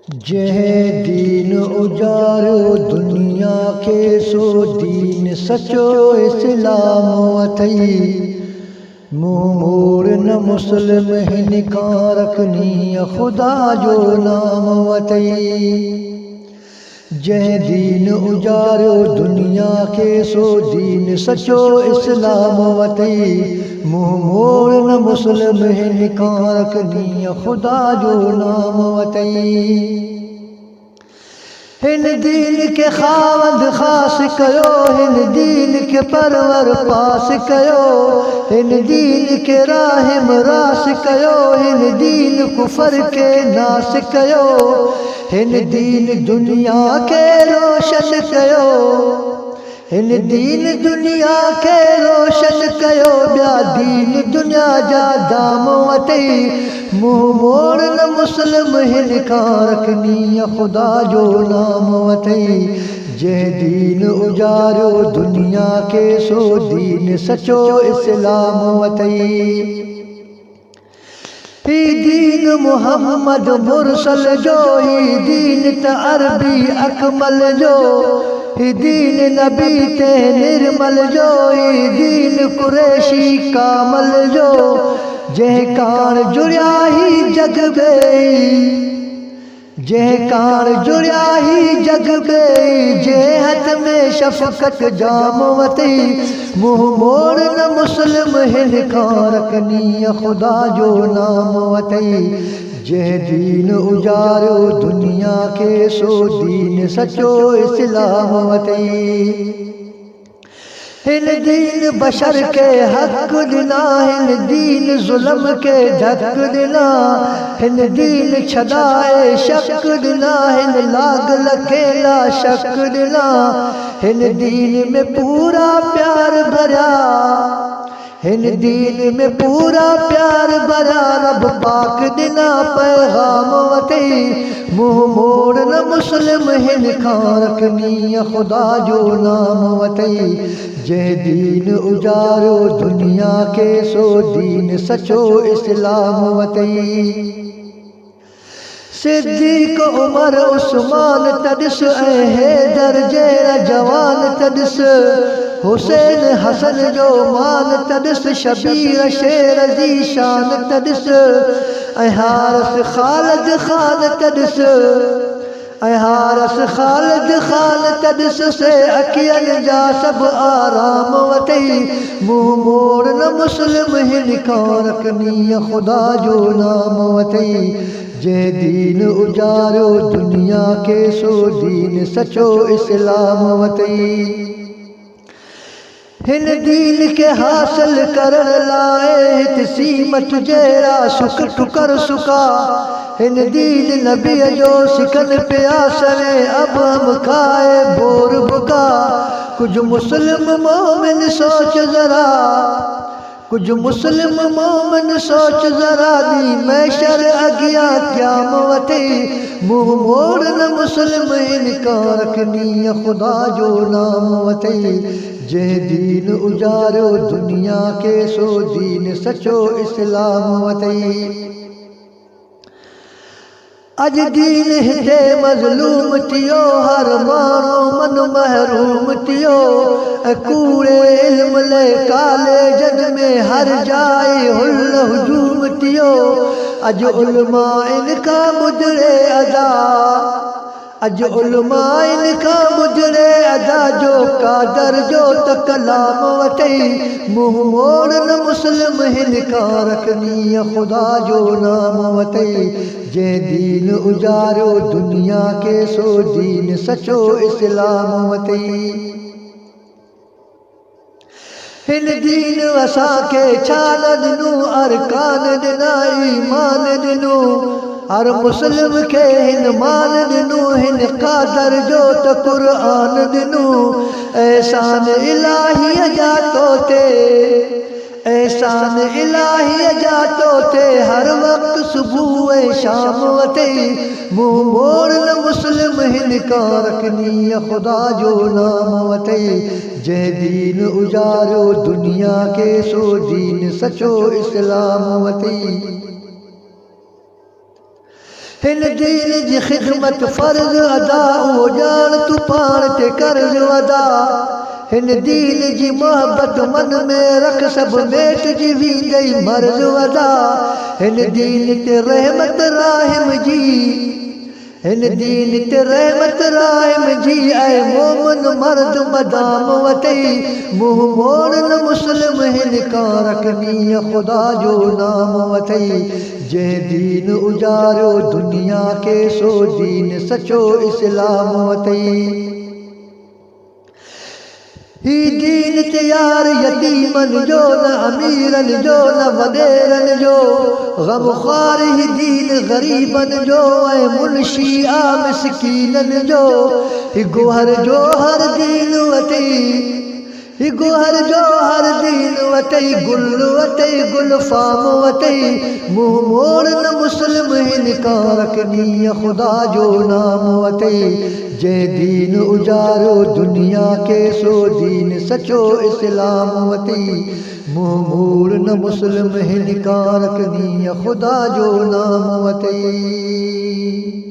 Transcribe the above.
जह दीन उजारो दुनिया के सो दीन सचो इस्लाम अथई। मुँह मोड़ न मुस्लिम हिनका रखनी खुदा जो नाम अथई। जह दीन उजारो दुनिया के सो दीन सचो इस्लाम अथई। मुँह मोड़ न मुस्लिम हिनका रखनी खुदा जो नाम अथई। हिन दीन के खावंद खास कयो, हिन दीन के परवर पास कयो, हिन दीन के राहिम रास कयो, हिन दीन कुफर के नास कयो, हिन दीन दुनिया के रोशन कयो, हिन दीन दुनिया के रोशन कयो, ॿिया दीन दुनिया जा दाम वठई। मुँह मोड़ न मुस्लिम हिनका रखनी खुदा जो नाम वठई। जंहिं दीन उजारियो दुनिया के सो दीन सचो इस्लाम वठई। ही दीन मुहम्मद मुरसल जो, ही दीन त अरबी अकमल जो, ही दीन नबी ते निर्मल जो, ही दीन कुरैशी कामल जो। जंहिं कान जुड़िया ही जग बई, जंहिं कान जुड़िया ही जग बई, जंहिं हथ में शफ़क़त जाम वठई। मुँह मोड़ न मुस्लिम हिनका रखनी खुदा जो नाम वठई। जंहिं दीन उजारियो दुनिया के सो दीन सचो इस्लाम वठई। हिन दीन बशर के हक़ ॾिना, हिन दीन ज़ुल्म के धक ॾिना, हिन दीन छॾाए शक ॾिना, हिन लाग लखेला शक ॾिना, हिन दीन में पूरा प्यार भरिया, हिन दीन में पूरा प्यार भरिया, रब पाक ॾिना पैगाम वठई। मुँह मोड़ न मुस्लिम हिनका रखनी खुदा जो नाम वठई। जंहिं दीन उजारियो दुनिया के सो दीन सचो इस्लाम वठई। सिद्दीक़ उमर उस्मान तॾिस ऐं हैदर जहिड़ा जवान तॾिस, हुसैन हसन जो मान तॾिस, शबीर शेर जी शान तॾिस, ऐं हारिस ख़ालिद ख़ान तॾिस, ऐं हारिस ख़ालिद ख़ान तॾिस, से अखियनि जा सभु आराम वठई। मुँह मोड़ न मुस्लिम हिनका रखनी खुदा जो नाम वठई। जंहिं दीन उजारियो दुनिया के सो दीन सचो इस्लाम वठई। हिन दीन के हासिल करण लाइ हित सीमत जहिड़ा सुख टुकर सुका, हिन दीन नबीअ जो सिकन प्यासरे अब हम खाए बोर बुका। कुछ मुस्लिम मोमिन सोच जरा, कुछ मुस्लिम मोमिन सोच जरा, दी मैशर अगियां क़याम वठई। मुँह मोड़ न मुस्लिम हिनका रखनी खुदा जो नाम वठई। जंहिं दीन उजारियो दुनिया के सो दीन सचो इस्लाम वठई। अज दीन हिते मज़लूम थियो, हर माण्हू मन महरूम थियो, कूड़े इल्म ले कॉलेजनि में हर जाइ हुल हुजूम थियो। अज उलमा इनका मुजरे अदा, अज उलमा इनका मुजरे अदा, जो कादर जो त कलाम वठई। मुँह मोड़ न मुस्लिम हिनका रखनी खुदा जो नाम वठई। जंहिं दीन उजारियो दुनिया के सो दीन सचो इस्लाम वठई। हिन दीन असांखे छा न ॾिनो, अरकान ॾिना ईमान ॾिनो, हर मुस्लिम खे हिन मान ॾिनो, हिन कादर जो त क़ुरान ॾिनो। एहसान इलाहीअ जा तो ते, एहसान इलाहीअ जा तो ते, हर वक़्तु सुबुह ऐं शाम वठई। मुँह मोड़ न मुस्लिम हिनका रखनी खुदा जो नाम वठई। जंहिं दीन उजारियो दुनिया के सो दीन सचो इस्लाम वठई। हिन दीन जी ख़िदमत फ़र्ज़ अदा उहो ॼाण तूं पाण ते कर्ज़ अदा हिन दीन जी मोहबत मन में रख सभु मेटिजी वेंदई मर्ज़ अदा हिन दीन ते रहमत राहिम जी हिन दीन ते रहमत राहिम जी ऐं मोमिन मर्द मदाम वतई मुंहुं मोड़ न मुस्लिम हिन खां रखनी ख़ुदा जो नाम वतई जंहिं दीन उजारियो दुनिया खे सो दीन सचो इस्लाम वतई ही दीन ते यार यतीमन जो न अमीरन जो न वॾेरन जो ग़मख़्वार ही दीन ग़रीबन जो ऐं मुंशी आ मिस्कीनन जो ही गोहर जो हर दीन वतई ही गोहर जो हर दीन वतई गुल फाम वतई मुंहुं मोड़ न मुस्लिम हिन खां रखनी ख़ुदा जो नाम वतई जंहिं दीन उजारियो दुनिया खे सो दीन सचो इस्लाम वतई मुंहुं मोड़ न मुस्लिम हिन खां रखनी ख़ुदा जो नाम वतई।